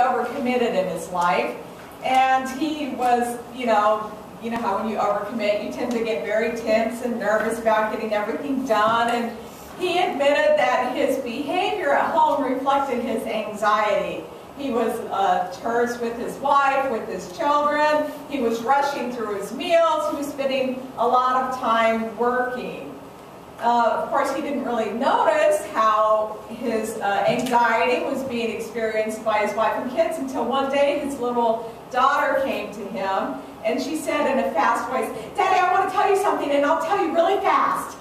overcommitted in his life, and he was, you know how when you overcommit, you tend to get very tense and nervous about getting everything done, and he admitted that his behavior at home reflected his anxiety. He was terse with his wife, with his children. He was rushing through his meals. He was spending a lot of time working. Of course, he didn't really notice how his anxiety was being experienced by his wife and kids until one day his little daughter came to him, and she said in a fast voice, "Daddy, I want to tell you something, and I'll tell you really fast."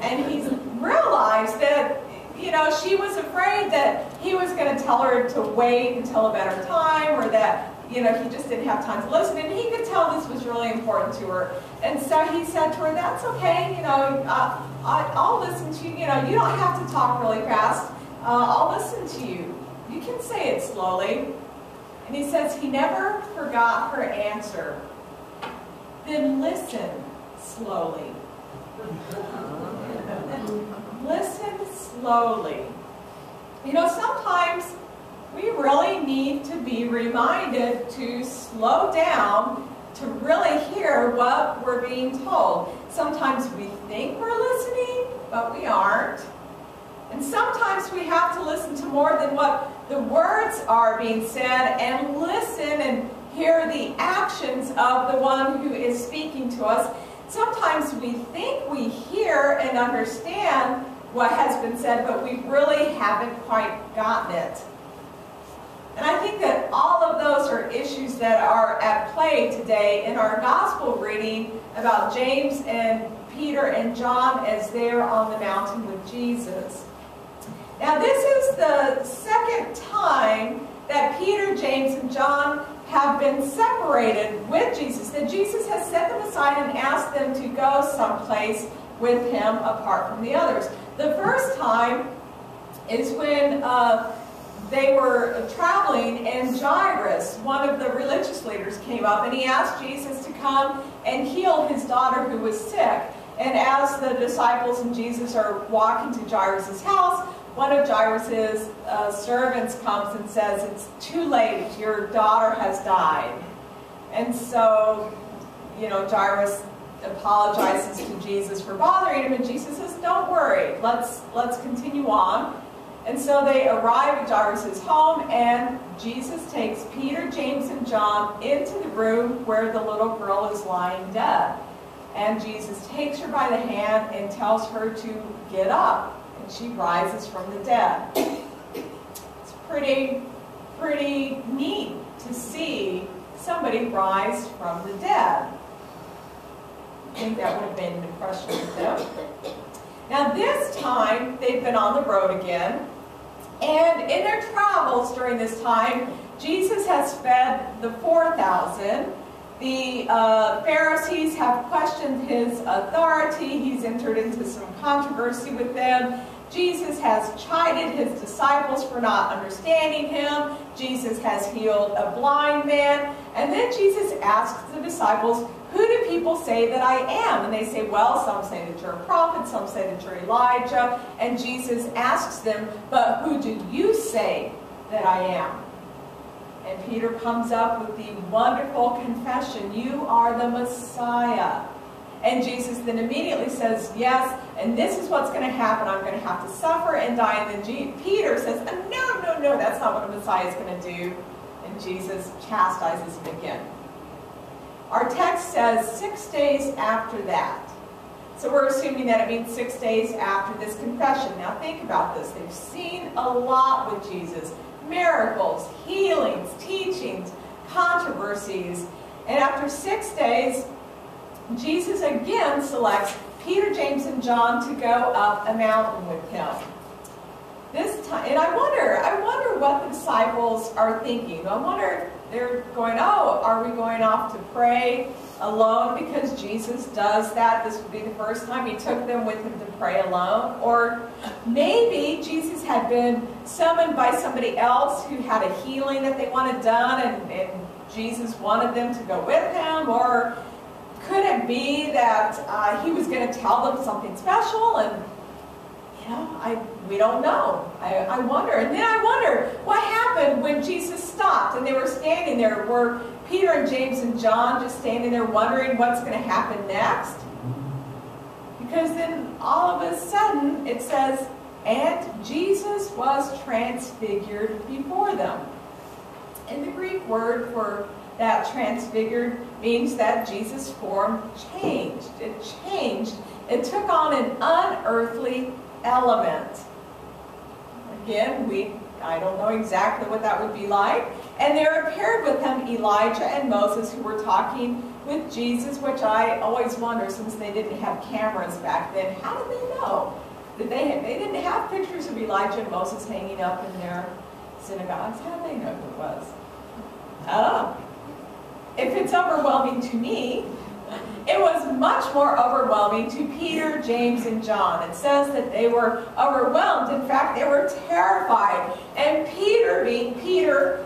And he realized that, you know, she was afraid that he was going to tell her to wait until a better time, or that, you know, he just didn't have time to listen, and he could tell this was really important to her. And so he said to her, "That's okay, you know, I'll listen to you, you know, you don't have to talk really fast, I'll listen to you. You can say it slowly." And he says he never forgot her answer. "Then listen slowly." Listen slowly. You know, sometimes we really need to be reminded to slow down to really hear what we're being told. Sometimes we think we're listening, but we aren't. And sometimes we have to listen to more than what the words are being said, and listen and hear the actions of the one who is speaking to us. Sometimes we think we hear and understand what has been said, but we really haven't quite gotten it. And I think that all of those are issues that are at play today in our gospel reading about James and Peter and John as they're on the mountain with Jesus. Now, this is the second time that Peter, James, and John have been separated with Jesus, that Jesus has set them aside and asked them to go someplace with him apart from the others. The first time is when they were traveling, and Jairus, one of the religious leaders, came up and he asked Jesus to come and heal his daughter who was sick. And as the disciples and Jesus are walking to Jairus' house, one of Jairus' servants comes and says, "It's too late, your daughter has died." And so, you know, Jairus apologizes to Jesus for bothering him, and Jesus says, "Don't worry, let's continue on." And so they arrive at Jairus' home, and Jesus takes Peter, James, and John into the room where the little girl is lying dead. And Jesus takes her by the hand and tells her to get up. And she rises from the dead. It's pretty neat to see somebody rise from the dead. I think that would have made an impression with them. Now this time, they've been on the road again. And in their travels during this time, Jesus has fed the 4,000. The Pharisees have questioned his authority. He's entered into some controversy with them. Jesus has chided his disciples for not understanding him. Jesus has healed a blind man. And then Jesus asks the disciples, "Who do people say that I am?" And they say, "Well, some say that you're a prophet, some say that you're Elijah." And Jesus asks them, "But who do you say that I am?" And Peter comes up with the wonderful confession, "You are the Messiah." And Jesus then immediately says, "Yes, and this is what's going to happen. I'm going to have to suffer and die." And then Peter says, No, that's not what a Messiah is going to do." And Jesus chastises him again. Our text says 6 days after that. So we're assuming that it means 6 days after this confession. Now think about this. They've seen a lot with Jesus. Miracles, healings, teachings, controversies. And after 6 days, Jesus again selects Peter, James, and John to go up a mountain with him. This time, and I wonder what the disciples are thinking. I wonder, they're going, "Oh, are we going off to pray alone?" Because Jesus does that. This would be the first time he took them with him to pray alone. Or maybe Jesus had been summoned by somebody else who had a healing that they wanted done, and Jesus wanted them to go with him. Or could it be that he was going to tell them something special? And, you know, we don't know. I wonder. And then I wonder what happened when Jesus stopped, and they were standing there. Were Peter and James and John just standing there wondering what's going to happen next? Because then all of a sudden it says, and Jesus was transfigured before them. And the Greek word for that transfigured means that Jesus' form changed. It changed. It took on an unearthly element. Again, I don't know exactly what that would be like. And there appeared with him Elijah and Moses, who were talking with Jesus, which I always wonder, since they didn't have cameras back then, how did they know? They didn't have pictures of Elijah and Moses hanging up in their synagogues. How did they know who it was? I don't know. If it's overwhelming to me, it was much more overwhelming to Peter, James, and John. It says that they were overwhelmed. In fact, they were terrified. And Peter, being Peter,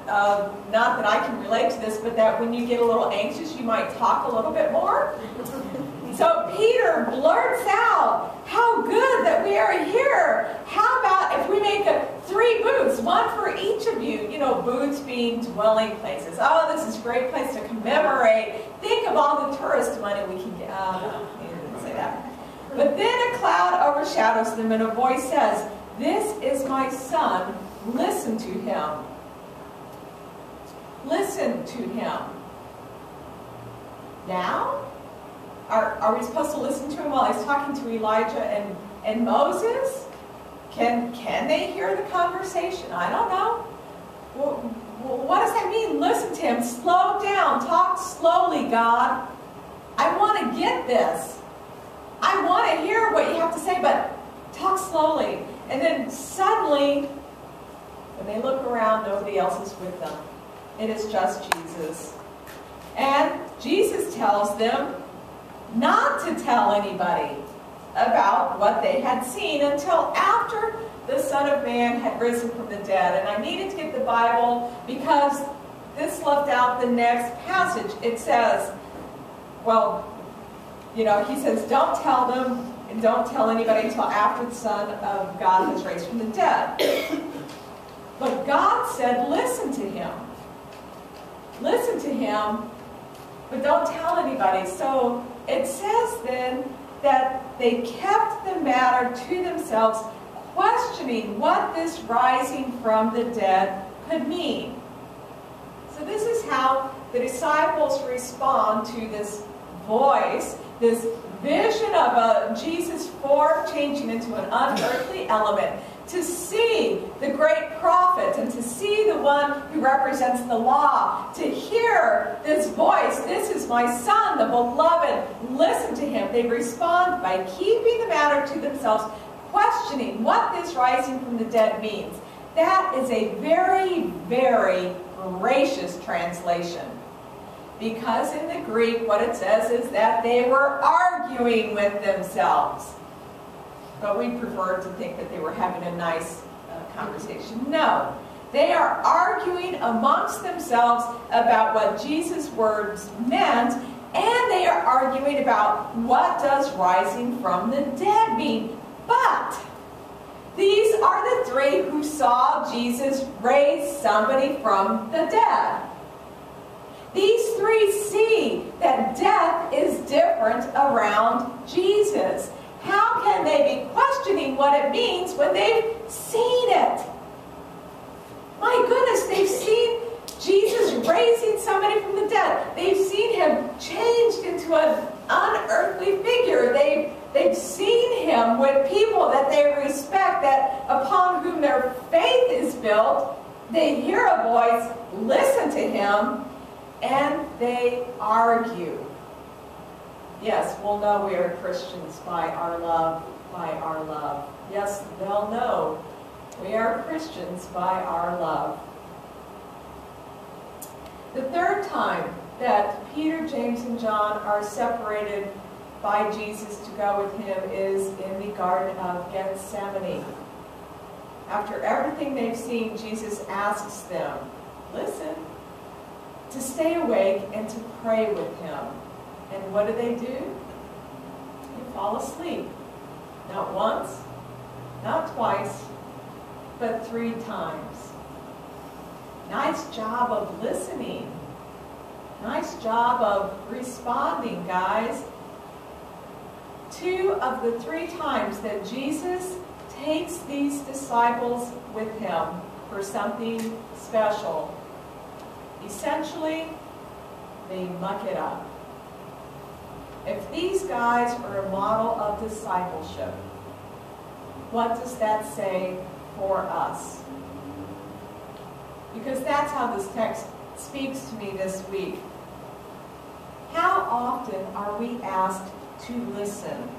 not that I can relate to this, but that when you get a little anxious, you might talk a little bit more. So Peter blurts out, how good that we are here. How about if we make 3 booths, one for each of you? You know, booths being dwelling places. Oh, this is a great place to commemorate. Think of all the tourist money we can get. Oh, no, he didn't say that. But then a cloud overshadows them and a voice says, this is my son, listen to him. Listen to him. Now? Are we supposed to listen to him while he's talking to Elijah and Moses? Can they hear the conversation? I don't know. Well, what does that mean? Listen to him. Slow down. Talk slowly, God. I want to get this. I want to hear what you have to say, but talk slowly. And then suddenly, when they look around, nobody else is with them. It is just Jesus. And Jesus tells them not to tell anybody about what they had seen until after the Son of Man had risen from the dead. And I needed to get the Bible because this left out the next passage. It says, well, you know, he says, don't tell them and don't tell anybody until after the Son of God has raised from the dead. But God said, listen to him. Listen to him, but don't tell anybody. So it says then that they kept the matter to themselves, questioning what this rising from the dead could mean. So this is how the disciples respond to this voice, this vision of Jesus' form changing into an unearthly element, to see the great prophet and to see the one who represents the law, to hear this voice, this is my son, the beloved, listen to him. They respond by keeping the matter to themselves, questioning what this rising from the dead means. That is a very, very gracious translation. Because in the Greek, what it says is that they were arguing with themselves. But we prefer to think that they were having a nice conversation. No, they are arguing amongst themselves about what Jesus' words meant, and they are arguing about what does rising from the dead mean. But these are the 3 who saw Jesus raise somebody from the dead. These 3 see that death is different around Jesus. How can they be questioning what it means when they've seen it? My goodness, they've seen Jesus raising somebody from the dead. They've seen him changed into an unearthly figure. They've seen him with people that they respect, that upon whom their faith is built. They hear a voice, listen to him, and they argue. Yes, we'll know we are Christians by our love, by our love. Yes, they'll know we are Christians by our love. The 3rd time that Peter, James, and John are separated by Jesus to go with him is in the Garden of Gethsemane. After everything they've seen, Jesus asks them, listen, to stay awake and to pray with him. And what do? They fall asleep. Not once, not twice, but 3 times. Nice job of listening. Nice job of responding, guys. 2 of the 3 times that Jesus takes these disciples with him for something special, essentially, they muck it up. If these guys are a model of discipleship, what does that say for us? Because that's how this text speaks to me this week. How often are we asked to listen?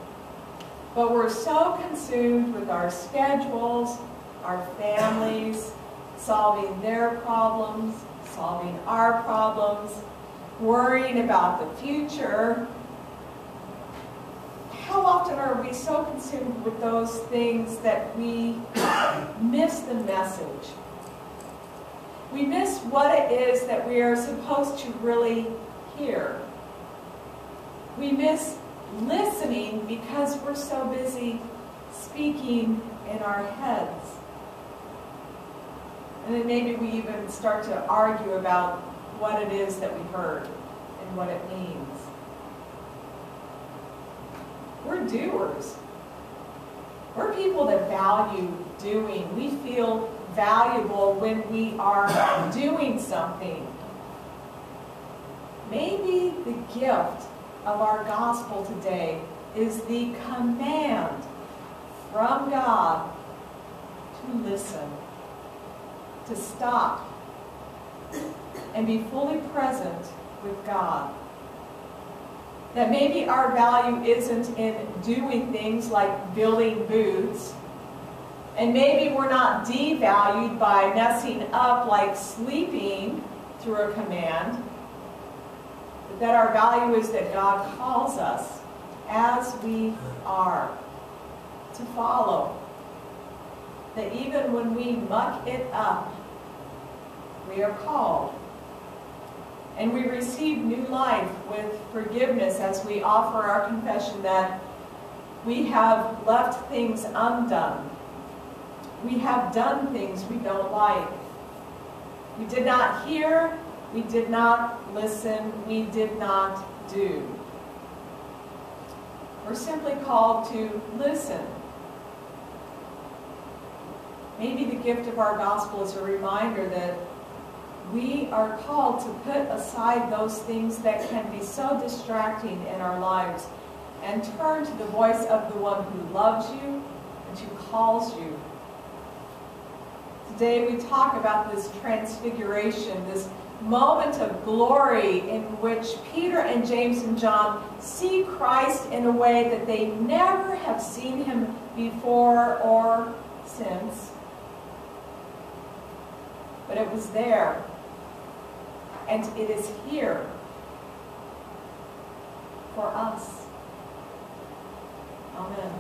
But we're so consumed with our schedules, our families, solving their problems, solving our problems, worrying about the future. How often are we so consumed with those things that we miss the message? We miss what it is that we are supposed to really hear. We miss listening because we're so busy speaking in our heads. And then maybe we even start to argue about what it is that we heard and what it means. We're doers. We're people that value doing. We feel valuable when we are doing something. Maybe the gift of our gospel today is the command from God to listen, to stop, and be fully present with God. That maybe our value isn't in doing things like building booths, and maybe we're not devalued by messing up like sleeping through a command, but that our value is that God calls us as we are to follow. That even when we muck it up, we are called. And we receive new life with forgiveness as we offer our confession that we have left things undone. We have done things we don't like. We did not hear, we did not listen, we did not do. We're simply called to listen. Maybe the gift of our gospel is a reminder that we are called to put aside those things that can be so distracting in our lives and turn to the voice of the one who loves you and who calls you. Today we talk about this transfiguration, this moment of glory in which Peter and James and John see Christ in a way that they never have seen him before or since. But it was there. And it is here for us. Amen.